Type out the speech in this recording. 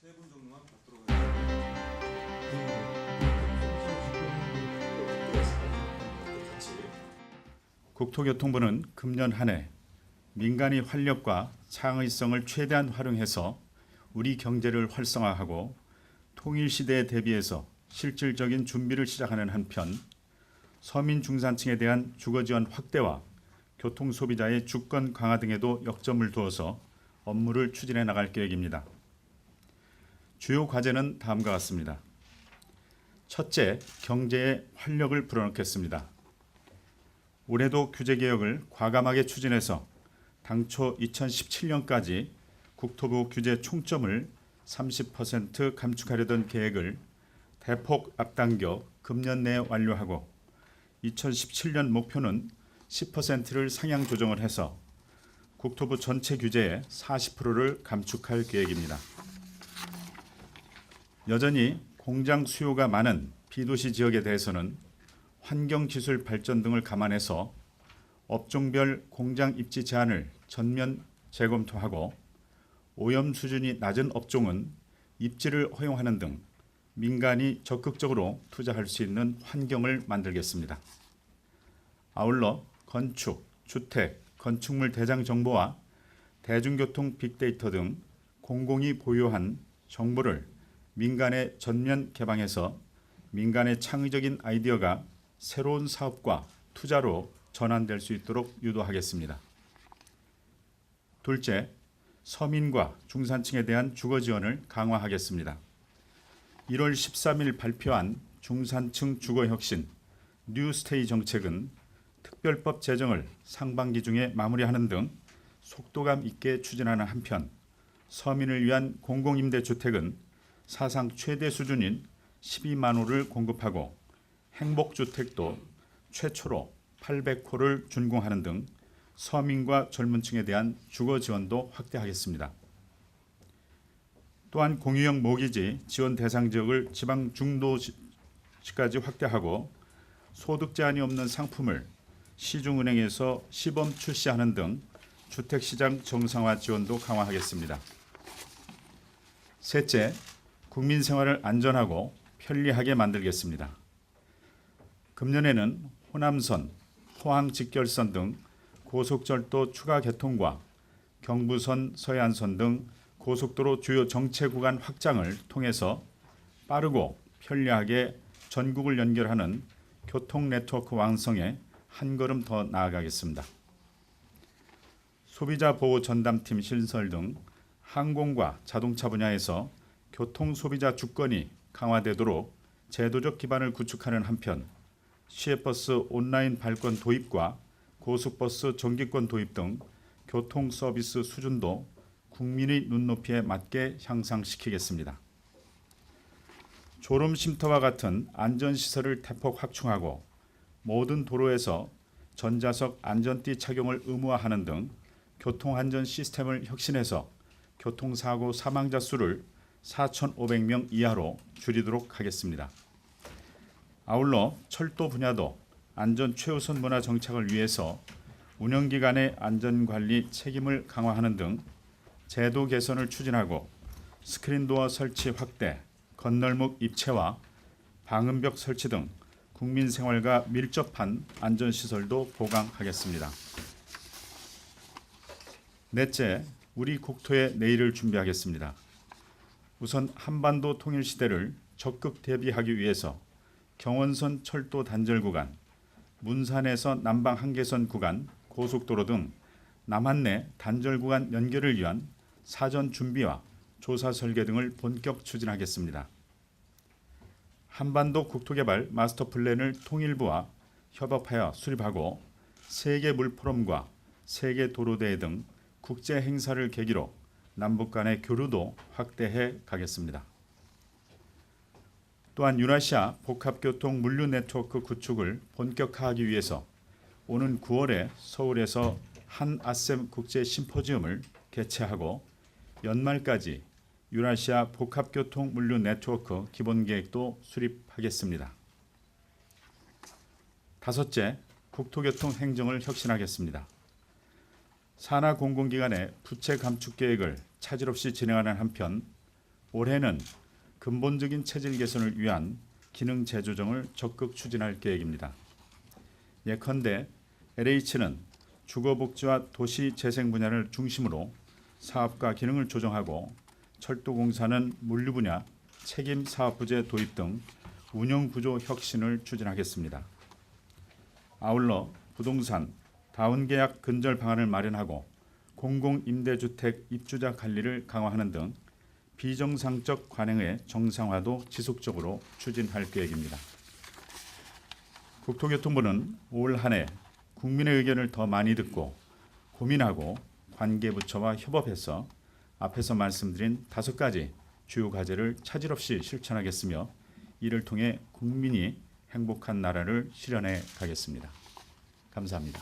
세 분 정도만 받도록 하겠습니다. 국토교통부는 금년 한 해 민간이 활력과 창의성을 최대한 활용해서 우리 경제를 활성화하고 통일 시대에 대비해서 실질적인 준비를 시작하는 한편 서민 중산층에 대한 주거 지원 확대와 교통 소비자의 주권 강화 등에도 역점을 두어서 업무를 추진해 나갈 계획입니다. 주요 과제는 다음과 같습니다. 첫째, 경제에 활력을 불어넣겠습니다. 올해도 규제개혁을 과감하게 추진해서 당초 2017년까지 국토부 규제 총점을 30% 감축하려던 계획을 대폭 앞당겨 금년 내에 완료하고 2017년 목표는 10%를 상향 조정을 해서 국토부 전체 규제의 40%를 감축할 계획입니다. 여전히 공장 수요가 많은 비도시 지역에 대해서는 환경기술 발전 등을 감안해서 업종별 공장 입지 제한을 전면 재검토하고 오염 수준이 낮은 업종은 입지를 허용하는 등 민간이 적극적으로 투자할 수 있는 환경을 만들겠습니다. 아울러 건축, 주택, 건축물 대장 정보와 대중교통 빅데이터 등 공공이 보유한 정보를 민간에 전면 개방해서 민간의 창의적인 아이디어가 새로운 사업과 투자로 전환될 수 있도록 유도하겠습니다. 둘째, 서민과 중산층에 대한 주거 지원을 강화하겠습니다. 1월 13일 발표한 중산층 주거 혁신 뉴스테이 정책은 특별법 제정을 상반기 중에 마무리하는 등 속도감 있게 추진하는 한편 서민을 위한 공공임대주택은 사상 최대 수준인 12만 호를 공급하고 행복주택도 최초로 800호를 준공하는 등 서민과 젊은 층에 대한 주거 지원도 확대하겠습니다. 또한 공유형 모기지 지원 대상 지역을 지방 중도시까지 확대하고 소득 제한이 없는 상품을 시중은행에서 시범 출시하는 등 주택시장 정상화 지원도 강화하겠습니다. 셋째, 국민 생활을 안전하고 편리하게 만들겠습니다. 금년에는 호남선, 포항 직결선 등 고속철도 추가 개통과 경부선, 서해안선 등 고속도로 주요 정체 구간 확장을 통해서 빠르고 편리하게 전국을 연결하는 교통 네트워크 완성에 한 걸음 더 나아가겠습니다. 소비자 보호 전담팀 신설 등 항공과 자동차 분야에서 교통 소비자 주권이 강화되도록 제도적 기반을 구축하는 한편 시외버스 온라인 발권 도입과 고속버스 정기권 도입 등 교통 서비스 수준도 국민의 눈높이에 맞게 향상시키겠습니다. 졸음 쉼터와 같은 안전시설을 대폭 확충하고 모든 도로에서 전자석 안전띠 착용을 의무화하는 등 교통안전 시스템을 혁신해서 교통사고 사망자 수를 4,500명 이하로 줄이도록 하겠습니다. 아울러 철도 분야도 안전 최우선 문화 정착을 위해서 운영기관의 안전관리 책임을 강화하는 등 제도 개선을 추진하고 스크린도어 설치 확대, 건널목 입체와 방음벽 설치 등 국민 생활과 밀접한 안전시설도 보강하겠습니다. 넷째, 우리 국토의 내일을 준비하겠습니다. 우선 한반도 통일 시대를 적극 대비하기 위해서 경원선 철도 단절 구간, 문산에서 남방 한계선 구간, 고속도로 등 남한 내 단절 구간 연결을 위한 사전 준비와 조사 설계 등을 본격 추진하겠습니다. 한반도 국토개발 마스터 플랜을 통일부와 협업하여 수립하고 세계 물포럼과 세계 도로대회 등 국제 행사를 계기로 남북 간의 교류도 확대해 가겠습니다. 또한 유라시아 복합교통 물류 네트워크 구축을 본격화하기 위해서 오는 9월에 서울에서 한 아셈 국제 심포지엄을 개최하고 연말까지 유라시아 복합교통 물류 네트워크 기본계획도 수립하겠습니다. 다섯째, 국토교통 행정을 혁신하겠습니다. 산하 공공기관의 부채 감축 계획을 차질 없이 진행하는 한편 올해는 근본적인 체질 개선을 위한 기능 재조정을 적극 추진할 계획입니다. 예컨대 LH는 주거복지와 도시재생 분야를 중심으로 사업과 기능을 조정하고, 철도공사는 물류 분야 책임 사업부제 도입 등 운영구조 혁신을 추진하겠습니다. 아울러 부동산 다운계약 근절 방안을 마련하고 공공임대주택 입주자 관리를 강화하는 등 비정상적 관행의 정상화도 지속적으로 추진할 계획입니다. 국토교통부는 올 한 해 국민의 의견을 더 많이 듣고 고민하고 관계부처와 협업해서 앞에서 말씀드린 5가지 주요 과제를 차질 없이 실천하겠으며, 이를 통해 국민이 행복한 나라를 실현해 가겠습니다. 감사합니다.